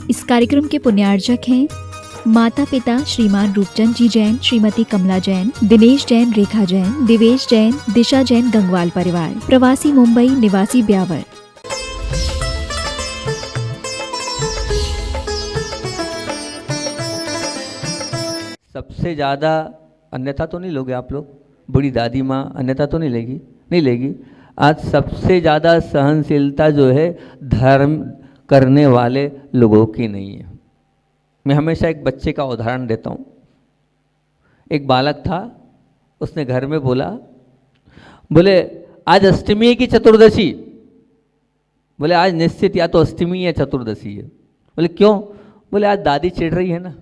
इस कार्यक्रम के पुण्यार्जक हैं माता पिता श्रीमान रूपचंद जी जैन, श्रीमती कमला जैन, दिनेश जैन, रेखा जैन, दिवेश जैन, दिशा जैन, गंगवाल परिवार, प्रवासी मुंबई, निवासी ब्यावर। सबसे ज़्यादा अन्यथा तो नहीं लोगे आप लोग? बूढ़ी दादी माँ अन्यथा तो नहीं लेगी? नहीं लेगी। आज सबसे ज़्यादा सहनशीलता जो है धर्म करने वाले लोगों की नहीं है। मैं हमेशा एक बच्चे का उदाहरण देता हूँ। एक बालक था, उसने घर में बोले आज अष्टमी है कि चतुर्दशी? बोले आज निश्चित या तो अष्टमी या चतुर्दशी है। बोले क्यों? बोले आज दादी चिढ़ रही है ना,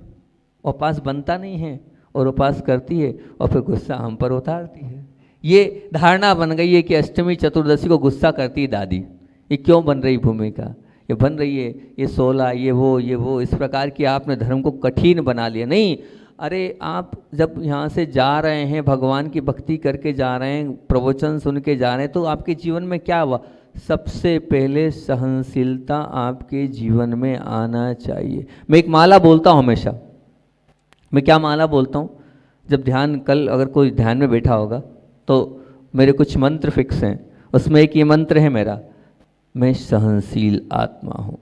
उपास बनता नहीं है और उपास करती है और फिर गुस्सा हम पर उतारती है। ये धारणा बन गई है कि अष्टमी चतुर्दशी को गुस्सा करती है दादी। ये क्यों बन रही भूमिका? ये बन रही है ये 16 ये वो इस प्रकार की आपने धर्म को कठिन बना लिया। नहीं, अरे आप जब यहाँ से जा रहे हैं, भगवान की भक्ति करके जा रहे हैं, प्रवचन सुन के जा रहे हैं, तो आपके जीवन में क्या हुआ? सबसे पहले सहनशीलता आपके जीवन में आना चाहिए। मैं एक माला बोलता हूँ हमेशा। मैं क्या माला बोलता हूँ? जब ध्यान, कल अगर कोई ध्यान में बैठा होगा तो मेरे कुछ मंत्र फिक्स हैं। उसमें एक ये मंत्र है मेरा, मैं सहनशील आत्मा हूँ,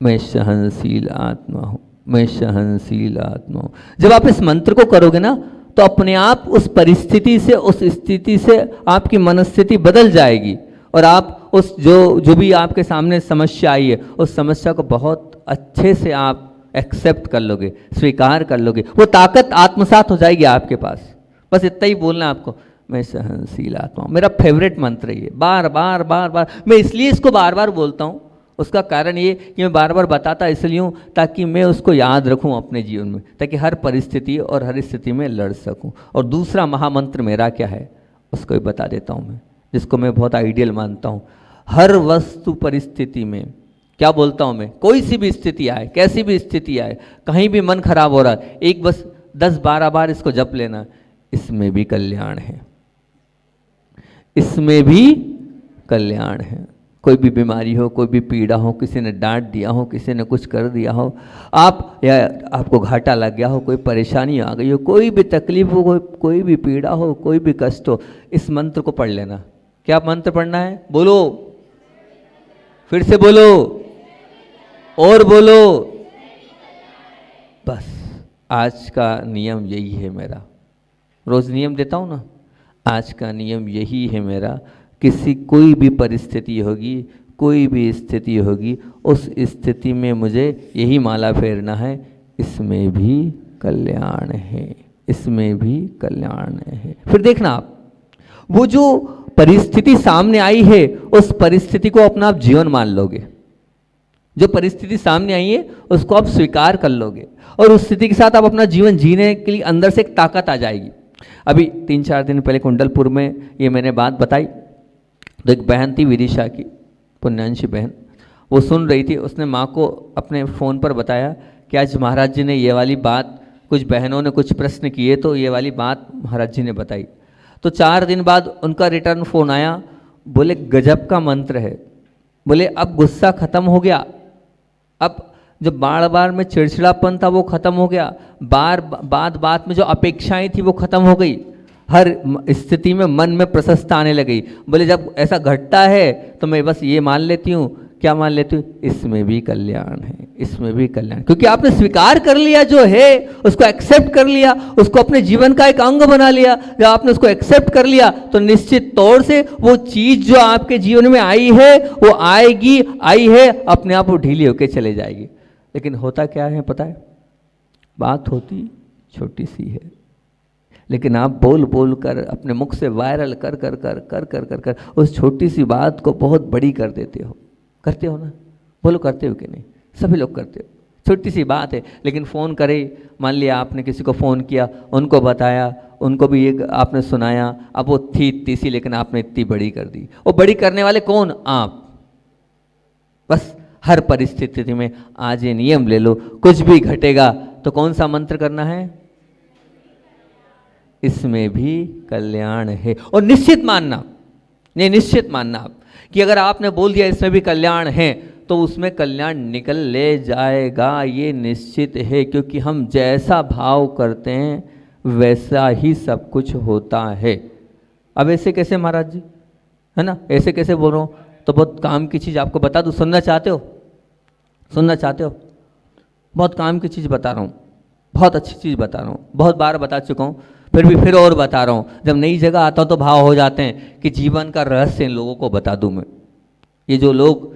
मैं सहनशील आत्मा हूँ, मैं सहनशील आत्मा हूँ। जब आप इस मंत्र को करोगे ना तो अपने आप उस परिस्थिति से, उस स्थिति से आपकी मनस्थिति बदल जाएगी और आप उस जो भी आपके सामने समस्या आई है उस समस्या को बहुत अच्छे से आप एक्सेप्ट कर लोगे, स्वीकार कर लोगे। वो ताकत आत्मसात हो जाएगी आपके पास। बस इतना ही बोलना है आपको, मैं सहनशील आत्मा हूँ। मेरा फेवरेट मंत्र है ये। बार बार मैं इसलिए इसको बार बार बोलता हूँ। उसका कारण ये कि मैं बार बार बताता इसलिए हूँ ताकि मैं उसको याद रखूँ अपने जीवन में, ताकि हर परिस्थिति और हर स्थिति में लड़ सकूँ। और दूसरा महामंत्र मेरा क्या है उसको भी बता देता हूँ मैं, जिसको मैं बहुत आइडियल मानता हूँ। हर वस्तु परिस्थिति में क्या बोलता हूँ मैं? कोई सी भी स्थिति आए, कैसी भी स्थिति आए, कहीं भी मन खराब हो रहा है, एक बस 10-12 बार इसको जप लेना, इसमें भी कल्याण है, इसमें भी कल्याण है। कोई भी बीमारी हो, कोई भी पीड़ा हो, किसी ने डांट दिया हो, किसी ने कुछ कर दिया हो, आपको घाटा लग गया हो, कोई परेशानी आ गई हो, कोई भी तकलीफ हो, कोई भी पीड़ा हो, कोई भी कष्ट हो, इस मंत्र को पढ़ लेना। क्या मंत्र पढ़ना है? बोलो, फिर से बोलो और बोलो। बस आज का नियम यही है मेरा। रोज नियम देता हूँ ना, आज का नियम यही है मेरा। कोई भी परिस्थिति होगी, कोई भी स्थिति होगी, उस स्थिति में मुझे यही माला फेरना है, इसमें भी कल्याण है, इसमें भी कल्याण है। फिर देखना आप, वो जो परिस्थिति सामने आई है उस परिस्थिति को अपना आप जीवन मान लोगे। जो परिस्थिति सामने आई है उसको आप स्वीकार कर लोगे और उस स्थिति के साथ आप अपना जीवन जीने के लिए अंदर से एक ताकत आ जाएगी। अभी 3-4 दिन पहले कुंडलपुर में ये मैंने बात बताई, तो एक बहन थी विदिशा की, पुण्यांशी बहन, वो सुन रही थी। उसने माँ को अपने फ़ोन पर बताया कि आज महाराज जी ने ये वाली बात, कुछ बहनों ने कुछ प्रश्न किए तो ये वाली बात महाराज जी ने बताई। तो 4 दिन बाद उनका रिटर्न फ़ोन आया, बोले गजब का मंत्र है, बोले अब गुस्सा ख़त्म हो गया, अब जो बार बार में चिड़चिड़ापन था वो ख़त्म हो गया, बात में जो अपेक्षाएं थी वो ख़त्म हो गई, हर स्थिति में मन में प्रशंसा आने लगी। बोले जब ऐसा घटता है तो मैं बस ये मान लेती हूँ, क्या मान लेती हूँ? इसमें भी कल्याण है, इसमें भी कल्याण, क्योंकि आपने स्वीकार कर लिया, जो है उसको एक्सेप्ट कर लिया, उसको अपने जीवन का एक अंग बना लिया। जब आपने उसको एक्सेप्ट कर लिया तो निश्चित तौर से वो चीज़ जो आपके जीवन में आई है वो आएगी, आई है, अपने आप वो ढीली होकर चले जाएगी। लेकिन होता क्या है पता है? बात होती छोटी सी है, लेकिन आप बोल कर अपने मुख से वायरल कर उस छोटी सी बात को बहुत बड़ी कर देते हो। करते हो ना? बोलो करते हो कि नहीं? सभी लोग करते हो। छोटी सी बात है, लेकिन फ़ोन करे, मान लिया आपने किसी को फ़ोन किया, उनको बताया, उनको भी ये आपने सुनाया, अब वो थी इतनी सी, लेकिन आपने इतनी बड़ी कर दी। वो बड़ी करने वाले कौन? आप। बस हर परिस्थिति में आज ये नियम ले लो, कुछ भी घटेगा तो कौन सा मंत्र करना है? इसमें भी कल्याण है। और निश्चित मानना, नहीं निश्चित मानना आप कि अगर आपने बोल दिया इसमें भी कल्याण है तो उसमें कल्याण निकल ले जाएगा, ये निश्चित है, क्योंकि हम जैसा भाव करते हैं वैसा ही सब कुछ होता है। अब ऐसे कैसे महाराज जी, है ना, ऐसे कैसे बोल रहा हूँ? तो बहुत काम की चीज़ आपको बता दूँ, सुनना चाहते हो? सुनना चाहते हो? बहुत काम की चीज़ बता रहा हूँ, बहुत अच्छी चीज़ बता रहा हूँ, बहुत बार बता चुका हूँ, फिर और बता रहा हूँ। जब नई जगह आता हूँ तो भाव हो जाते हैं कि जीवन का रहस्य इन लोगों को बता दूँ मैं। ये जो लोग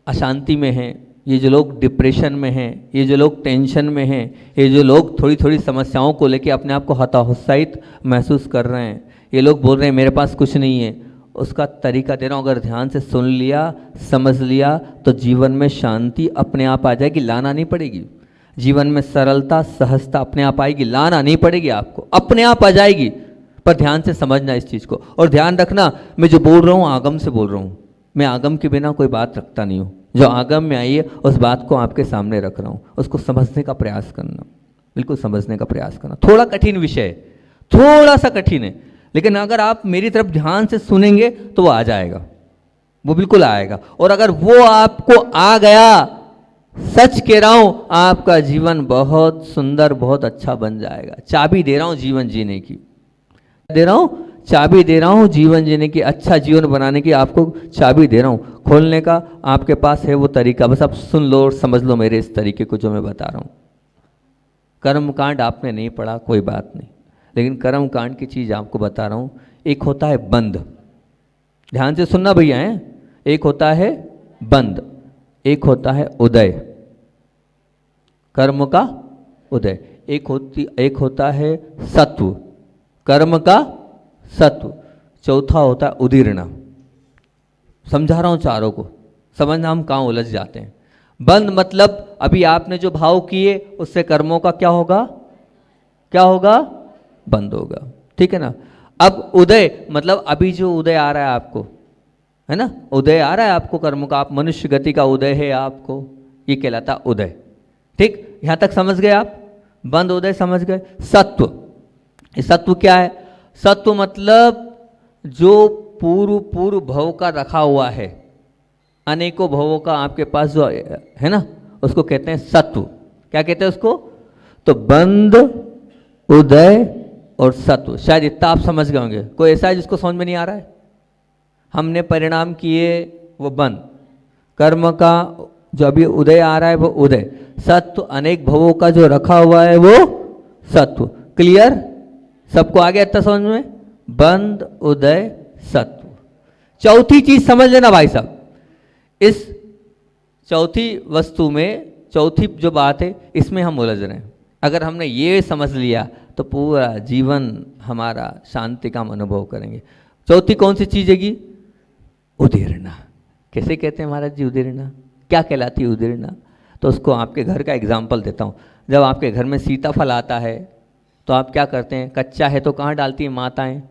अशांति में हैं, ये जो लोग डिप्रेशन में हैं, ये जो लोग टेंशन में हैं, ये जो लोग थोड़ी थोड़ी समस्याओं को लेके अपने आप को हताशित महसूस कर रहे हैं, ये लोग बोल रहे हैं मेरे पास कुछ नहीं है, उसका तरीका दे रहा हूँ। अगर ध्यान से सुन लिया, समझ लिया, तो जीवन में शांति अपने आप आ जाएगी, लाना नहीं पड़ेगी। जीवन में सरलता, सहजता अपने आप आएगी, लाना नहीं पड़ेगी आपको, अपने आप आ जाएगी। पर ध्यान से समझना इस चीज़ को, और ध्यान रखना मैं जो बोल रहा हूँ आगम से बोल रहा हूँ, मैं आगम के बिना कोई बात रखता नहीं हूँ। जो आगम में आई है उस बात को आपके सामने रख रहा हूँ, उसको समझने का प्रयास करना, बिल्कुल समझने का प्रयास करना। थोड़ा कठिन विषय है, थोड़ा सा कठिन है, लेकिन अगर आप मेरी तरफ ध्यान से सुनेंगे तो वो आ जाएगा, वो बिल्कुल आएगा। और अगर वो आपको आ गया, सच कह रहा हूं, आपका जीवन बहुत सुंदर, बहुत अच्छा बन जाएगा। चाबी दे रहा हूं जीवन जीने की, दे रहा हूं चाबी, दे रहा हूं जीवन जीने की, अच्छा जीवन बनाने की आपको चाबी दे रहा हूं। खोलने का आपके पास है वो तरीका, बस आप सुन लो और समझ लो मेरे इस तरीके को जो मैं बता रहा हूं। कर्मकांड आपने नहीं पढ़ा, कोई बात नहीं, लेकिन कर्म कांड की चीज़ आपको बता रहा हूँ। एक होता है बंद, ध्यान से सुनना भैया है, एक होता है बंद, एक होता है उदय, कर्म का उदय, एक होता है सत्व, कर्म का सत्व, चौथा होता है उदीर्ण। समझा रहा हूँ चारों को, समझना हम कहाँ उलझ जाते हैं। बंद मतलब अभी आपने जो भाव किए उससे कर्मों का क्या होगा, क्या होगा, बंद होगा, ठीक है ना। अब उदय मतलब अभी जो उदय आ रहा है आपको, है ना, उदय आ रहा है आपको कर्म का, आप मनुष्य गति का उदय है आपको, ये कहलाता उदय। ठीक, यहां तक समझ गए आप, बंद उदय समझ गए। सत्व, सत्व क्या है? सत्व मतलब जो पूर्व भव का रखा हुआ है, अनेकों भवों का आपके पास जो है ना, उसको कहते हैं सत्व। क्या कहते हैं उसको? तो बंद, उदय और सत्व, शायद इतना आप समझ गए होंगे। कोई ऐसा है जिसको समझ में नहीं आ रहा है? हमने परिणाम किए वो बंद, कर्म का जो अभी उदय आ रहा है वो उदय, सत्व अनेक भवों का जो रखा हुआ है वो सत्व। क्लियर? सबको आ गया इतना समझ में? बंद, उदय, सत्व। चौथी चीज समझ लेना भाई साहब, इस चौथी वस्तु में, चौथी जो बात है इसमें हम उलझ रहे हैं। अगर हमने ये समझ लिया तो पूरा जीवन हमारा शांति का हम अनुभव करेंगे। चौथी कौन सी चीज है? उदीर्णा। कैसे कहते हैं महाराज जी उदीर्णा? क्या कहलाती है उदीर्णा? तो उसको आपके घर का एग्जाम्पल देता हूँ। जब आपके घर में सीताफल आता है तो आप क्या करते हैं? कच्चा है तो कहाँ डालती हैं माताएं?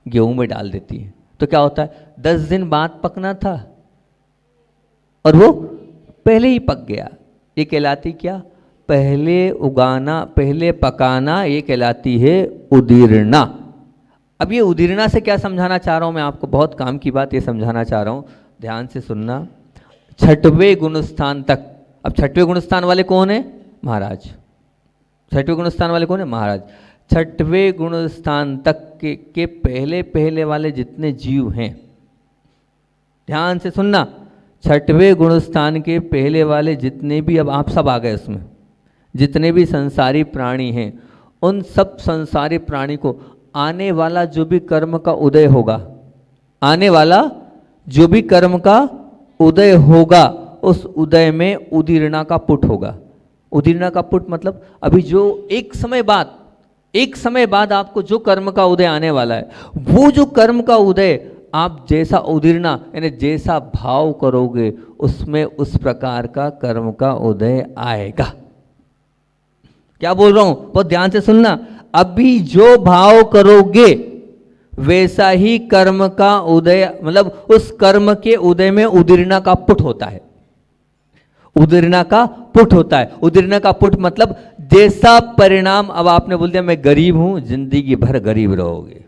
गेहूं में डाल देती हैं। तो क्या होता है? 10 दिन बाद पकना था और वो पहले ही पक गया। ये कहलाती क्या? पहले उगाना, पहले पकाना, ये कहलाती है उदीर्णा। अब ये उदीर्णा से क्या समझाना चाह रहा हूँ मैं आपको? बहुत काम की बात ये समझाना चाह रहा हूँ, ध्यान से सुनना। छठवें गुणस्थान तक, अब छठवें गुणस्थान वाले कौन है? महाराज। छठवें गुणस्थान वाले कौन है? महाराज। छठवें गुणस्थान तक के पहले पहले वाले जितने जीव हैं, ध्यान से सुनना, छठवें गुणस्थान के पहले वाले जितने भी, अब आप सब आ गए उसमें, जितने भी संसारी प्राणी हैं, उन सब संसारी प्राणी को आने वाला जो भी कर्म का उदय होगा, आने वाला जो भी कर्म का उदय होगा, उस उदय में उदीर्णा का पुट होगा। उदीर्णा का पुट मतलब अभी जो एक समय बाद आपको जो कर्म का उदय आने वाला है, वो जो कर्म का उदय आप जैसा उदीर्णा यानी जैसा भाव करोगे उसमें उस प्रकार का कर्म का उदय आएगा। क्या बोल रहा हूं? बहुत ध्यान से सुनना। अभी जो भाव करोगे वैसा ही कर्म का उदय, मतलब उस कर्म के उदय में उदीर्णा का पुट होता है। उदीर्णा का पुट होता है। उदीर्णा का पुट मतलब जैसा परिणाम, अब आपने बोल दिया मैं गरीब हूं, जिंदगी भर गरीब रहोगे,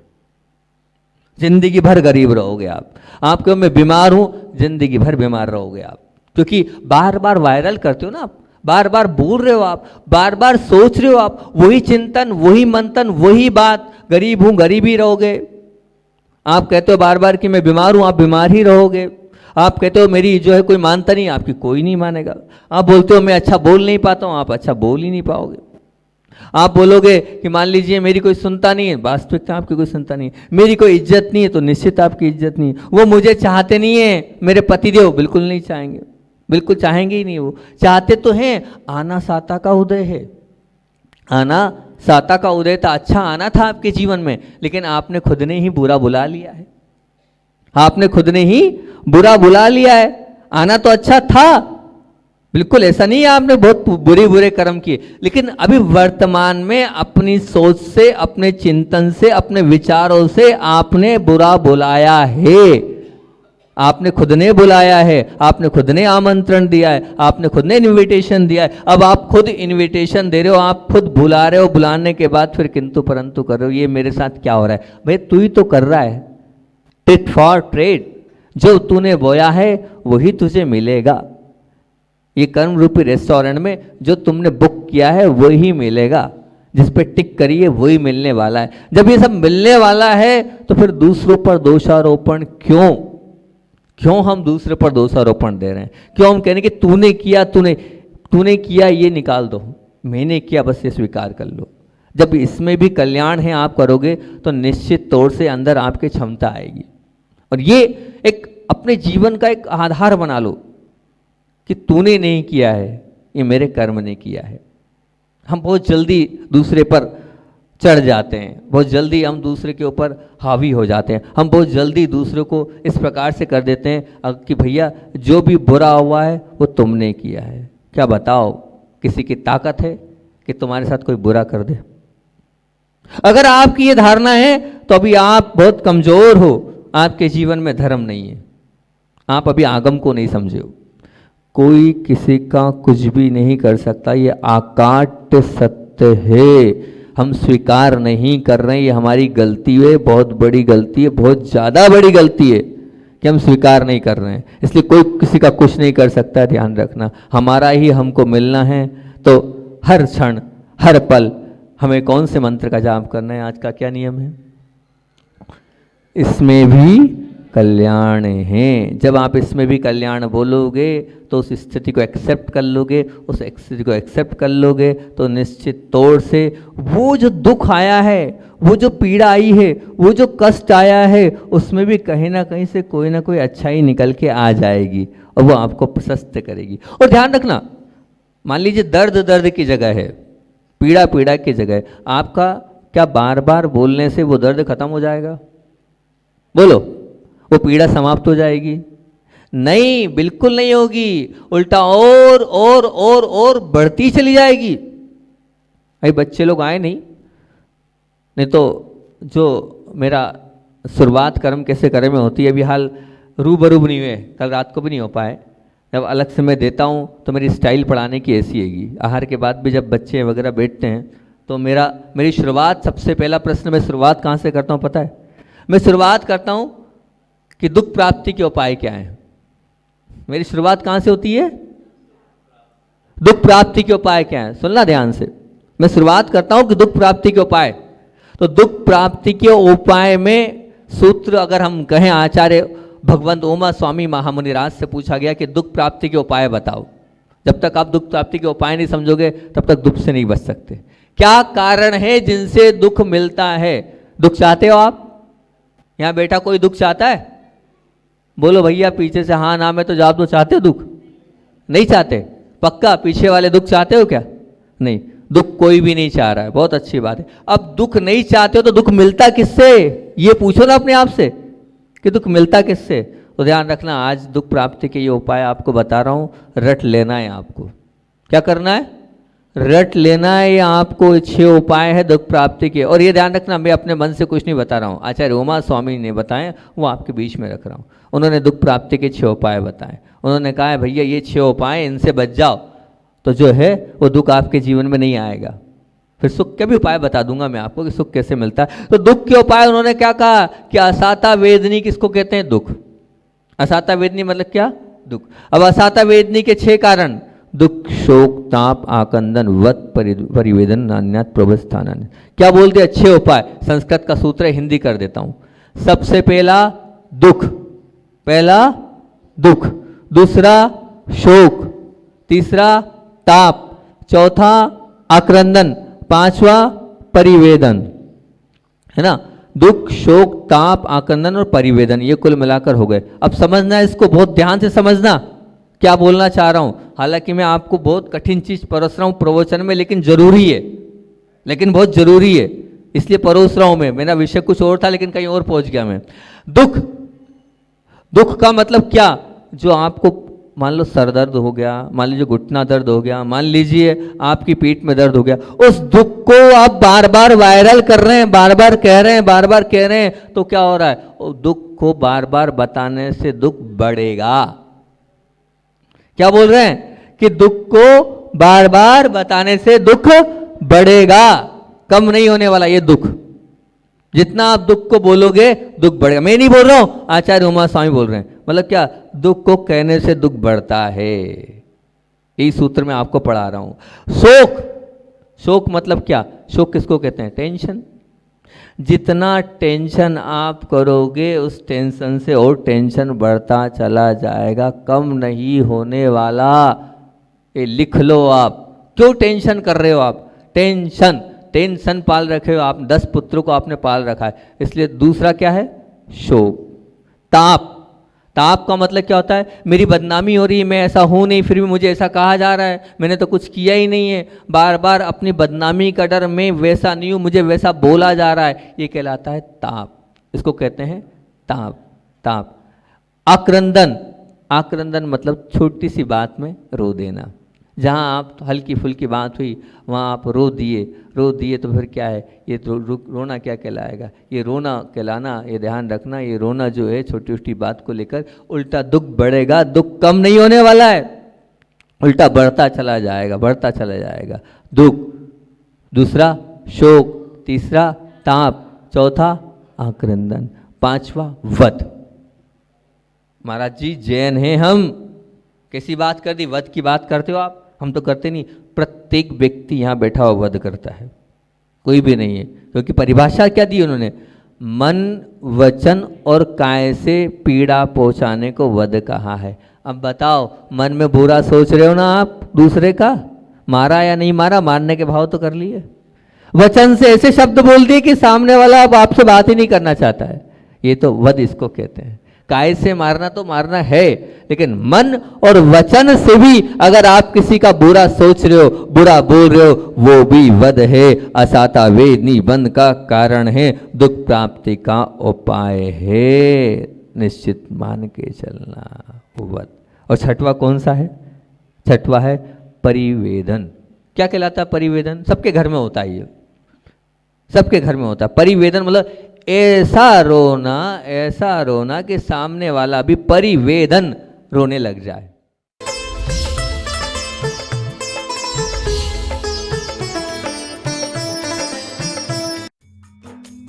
जिंदगी भर गरीब रहोगे आप कहो मैं बीमार हूं, जिंदगी भर बीमार रहोगे आप। क्योंकि बार बार वायरल करते हो ना आप, बार बार बोल रहे हो आप, बार बार सोच रहे हो आप, वही चिंतन, वही मंथन, वही बात, गरीब हूं गरीब ही रहोगे। आप कहते हो बार बार कि मैं बीमार हूं, आप बीमार ही रहोगे। आप कहते हो मेरी जो है कोई मानता नहीं, आपकी कोई नहीं मानेगा। आप बोलते हो मैं अच्छा बोल नहीं पाता हूं, आप अच्छा बोल ही नहीं पाओगे। आप बोलोगे कि मान लीजिए मेरी कोई सुनता नहीं है, वास्तविकता आपकी कोई सुनता नहीं है। मेरी कोई इज्जत नहीं है, तो निश्चित आपकी इज्जत नहीं है। वो मुझे चाहते नहीं है, मेरे पतिदेव बिल्कुल नहीं चाहेंगे, बिल्कुल चाहेंगे ही नहीं। वो चाहते तो हैं, आना साता का उदय है, आना साता का उदय था, अच्छा आना था आपके जीवन में, लेकिन आपने खुद ने ही बुरा बुला लिया है। आपने खुद ने ही बुरा बुला लिया है। आना तो अच्छा था, बिल्कुल ऐसा नहीं है आपने बहुत बुरे बुरे कर्म किए, लेकिन अभी वर्तमान में अपनी सोच से, अपने चिंतन से, अपने विचारों से आपने बुरा बुलाया है। आपने खुद ने बुलाया है, आपने खुद ने आमंत्रण दिया है, आपने खुद ने इनविटेशन दिया है। अब आप खुद इनविटेशन दे रहे हो, आप खुद बुला रहे हो, बुलाने के बाद फिर किंतु परंतु कर रहे हो। ये मेरे साथ क्या हो रहा है? भाई तू ही तो कर रहा है। टिट फॉर ट्रेड, जो तूने बोया है वही तुझे मिलेगा। ये कर्म रूपी रेस्टोरेंट में जो तुमने बुक किया है वही मिलेगा, जिस पे टिक करिए वही मिलने वाला है। जब ये सब मिलने वाला है तो फिर दूसरों पर दोषारोपण क्यों? क्यों हम दूसरे पर दोषारोपण दे रहे हैं? क्यों हम कह रहे हैं कि तूने किया, तूने किया ये निकाल दो, मैंने किया बस ये स्वीकार कर लो। जब इसमें भी कल्याण है आप करोगे तो निश्चित तौर से अंदर आपकी क्षमता आएगी। और ये एक अपने जीवन का एक आधार बना लो कि तूने नहीं किया है, ये मेरे कर्म ने किया है। हम बहुत जल्दी दूसरे पर चढ़ जाते हैं, बहुत जल्दी हम दूसरे के ऊपर हावी हो जाते हैं, हम बहुत जल्दी दूसरे को इस प्रकार से कर देते हैं कि भैया जो भी बुरा हुआ है वो तुमने किया है। क्या बताओ किसी की ताकत है कि तुम्हारे साथ कोई बुरा कर दे? अगर आपकी ये धारणा है तो अभी आप बहुत कमजोर हो, आपके जीवन में धर्म नहीं है, आप अभी आगम को नहीं समझे हो। कोई किसी का कुछ भी नहीं कर सकता, ये आकाट्य सत्य है। हम स्वीकार नहीं कर रहे हैं, ये हमारी गलती है, बहुत बड़ी गलती है, बहुत ज़्यादा बड़ी गलती है कि हम स्वीकार नहीं कर रहे हैं। इसलिए कोई किसी का कुछ नहीं कर सकता है, ध्यान रखना। हमारा ही हमको मिलना है तो हर क्षण हर पल हमें कौन से मंत्र का जाप करना है? आज का क्या नियम है? इसमें भी कल्याण है। जब आप इसमें भी कल्याण बोलोगे तो उस स्थिति को एक्सेप्ट कर लोगे, उस स्थिति को एक्सेप्ट कर लोगे तो निश्चित तौर से वो जो दुख आया है, वो जो पीड़ा आई है, वो जो कष्ट आया है, उसमें भी कहीं ना कहीं से कोई ना कोई अच्छाई निकल के आ जाएगी और वो आपको प्रशस्त करेगी। और ध्यान रखना, मान लीजिए दर्द दर्द की जगह है, पीड़ा पीड़ा की जगह है, आपका क्या बार बार बोलने से वो दर्द खत्म हो जाएगा? बोलो, वो पीड़ा समाप्त हो जाएगी? नहीं, बिल्कुल नहीं होगी, उल्टा और बढ़ती चली जाएगी। अरे बच्चे लोग आए नहीं तो जो मेरा शुरुआत कर्म कैसे करे में होती है, अभी हाल रूबरू नहीं हुए, कल रात को भी नहीं हो पाए। जब अलग से मैं देता हूँ तो मेरी स्टाइल पढ़ाने की ऐसी हैगी। आहार के बाद भी जब बच्चे वगैरह बैठते हैं तो मेरी शुरुआत, सबसे पहला प्रश्न मैं शुरुआत कहाँ से करता हूँ पता है? मैं शुरुआत करता हूँ कि दुख प्राप्ति के उपाय क्या हैं। मेरी शुरुआत कहाँ से होती है? दुख प्राप्ति के उपाय क्या हैं? सुनना ध्यान से, मैं शुरुआत करता हूँ कि दुख प्राप्ति के उपाय। तो दुख प्राप्ति के उपाय में सूत्र अगर हम कहें, आचार्य भगवंत उमा स्वामी महामुनिराज से पूछा गया कि दुख प्राप्ति के उपाय बताओ। जब तक आप दुख प्राप्ति के उपाय नहीं समझोगे तब तक दुख से नहीं बच सकते। क्या कारण है जिनसे दुख मिलता है? दुख चाहते हो आप? यहाँ बेटा कोई दुख चाहता है? बोलो भैया पीछे से हाँ ना में तो जवाब दो। चाहते हो दुख? नहीं चाहते? पक्का पीछे वाले दुख चाहते हो क्या? नहीं, दुख कोई भी नहीं चाह रहा है, बहुत अच्छी बात है। अब दुख नहीं चाहते हो तो दुख मिलता किससे, ये पूछो ना अपने आप से कि दुख मिलता किससे। तो ध्यान रखना, आज दुख प्राप्ति के ये उपाय आपको बता रहा हूँ, रट लेना है आपको। क्या करना है? रट लेना है। ये आपको 6 उपाय है दुख प्राप्ति के। और ये ध्यान रखना, मैं अपने मन से कुछ नहीं बता रहा हूँ, आचार्य उमा स्वामी ने बताए, वो आपके बीच में रख रहा हूँ। उन्होंने दुख प्राप्ति के 6 उपाय बताए। उन्होंने कहा है भैया ये 6 उपाय, इनसे बच जाओ तो जो है वो दुख आपके जीवन में नहीं आएगा। फिर सुख के भी उपाय बता दूंगा मैं आपको कि सुख कैसे मिलता है। तो दुख के उपाय उन्होंने क्या कहा कि असाता वेदनी किसको कहते हैं? दुख। असाता वेदनी मतलब क्या? दुख। अब असाता वेदनी के 6 कारण, दुख शोक ताप आकंदन वत परिवेदन नान्यात प्रवस्थान। क्या बोलते अच्छे उपाय, संस्कृत का सूत्र है, हिंदी कर देता हूं। सबसे पहला दुख, पहला दुख, दूसरा शोक, तीसरा ताप, चौथा आक्रंदन, पांचवा परिवेदन, है ना। दुख शोक ताप आक्रंदन और परिवेदन, ये कुल मिलाकर हो गए। अब समझना है इसको, बहुत ध्यान से समझना क्या बोलना चाह रहा हूं। हालांकि मैं आपको बहुत कठिन चीज परोस रहा हूं प्रवचन में, लेकिन जरूरी है, लेकिन बहुत जरूरी है, इसलिए परोस रहा हूं मैं। मेरा विषय कुछ और था लेकिन कहीं और पहुंच गया मैं। दुख, दुख का मतलब क्या, जो आपको मान लो सर दर्द हो गया, मान लीजिए घुटना दर्द हो गया, मान लीजिए आपकी पीठ में दर्द हो गया, उस दुख को आप बार बार वायरल कर रहे हैं, बार बार कह रहे हैं, बार बार कह रहे हैं, तो क्या हो रहा है, वो दुख को बार बार बताने से दुख बढ़ेगा। क्या बोल रहे हैं कि दुख को बार बार बताने से दुख बढ़ेगा, कम नहीं होने वाला ये दुख। जितना आप दुख को बोलोगे दुख बढ़ेगा। मैं नहीं बोल रहा हूं, आचार्य उमा स्वामी बोल रहे हैं। मतलब क्या, दुख को कहने से दुख बढ़ता है, यही सूत्र में आपको पढ़ा रहा हूं। शोक, शोक मतलब क्या, शोक किसको कहते हैं, टेंशन। जितना टेंशन आप करोगे उस टेंशन से और टेंशन बढ़ता चला जाएगा, कम नहीं होने वाला। ये लिख लो आप, क्यों टेंशन कर रहे हो आप, टेंशन, टेंशन पाल रखे हो आप, 10 पुत्रों को आपने पाल रखा है, इसलिए। दूसरा क्या है, शोक। ताप, ताप का मतलब क्या होता है, मेरी बदनामी हो रही है, मैं ऐसा हूं नहीं, फिर भी मुझे ऐसा कहा जा रहा है, मैंने तो कुछ किया ही नहीं है, बार बार अपनी बदनामी का डर, मैं वैसा नहीं हूं, मुझे वैसा बोला जा रहा है, ये कहलाता है ताप, इसको कहते हैं ताप, ताप। आक्रंदन, आक्रंदन मतलब छोटी सी बात में रो देना। जहाँ आप हल्की फुल्की बात हुई वहाँ आप रो दिए, रो दिए तो फिर क्या है, ये रोना क्या कहलाएगा, ये रोना कहलाना, ये ध्यान रखना, ये रोना जो है छोटी छोटी बात को लेकर उल्टा दुख बढ़ेगा, दुख कम नहीं होने वाला है, उल्टा बढ़ता चला जाएगा, बढ़ता चला जाएगा। दुख, दूसरा शोक, तीसरा ताप, चौथा आक्रंदन, पांचवा वध। महाराज जी जैन हैं हम, कैसी बात कर दी, वध की बात करते हो आप, हम तो करते नहीं। प्रत्येक व्यक्ति यहाँ बैठा हुआ वध करता है, कोई भी नहीं है, क्योंकि परिभाषा क्या दी उन्होंने, मन वचन और काय से पीड़ा पहुंचाने को वध कहा है। अब बताओ, मन में बुरा सोच रहे हो ना आप दूसरे का, मारा या नहीं मारा, मारने के भाव तो कर लिए, वचन से ऐसे शब्द बोल दिए कि सामने वाला अब आपसे बात ही नहीं करना चाहता है, ये तो वध इसको कहते हैं। काय से मारना तो मारना है, लेकिन मन और वचन से भी अगर आप किसी का बुरा सोच रहे हो, बुरा बोल रहे हो, वो भी वध है, असाता वेदनी बंध का कारण है, दुख प्राप्ति का उपाय है, निश्चित मान के चलना, वध। और छठवा कौन सा है, छठवा है परिवेदन। क्या कहलाता है परिवेदन, सबके घर में होता है, ये सबके घर में होता है। परिवेदन मतलब ऐसा रोना कि सामने वाला भी परिवेदन रोने लग जाए।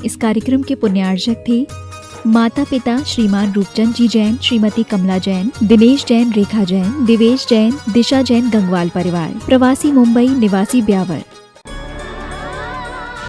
इस कार्यक्रम के पुण्यार्चक थे माता पिता श्रीमान रूपचंद जी जैन, श्रीमती कमला जैन, दिनेश जैन, रेखा जैन, दिवेश जैन, दिशा जैन, गंगवाल परिवार, प्रवासी मुंबई, निवासी ब्यावर।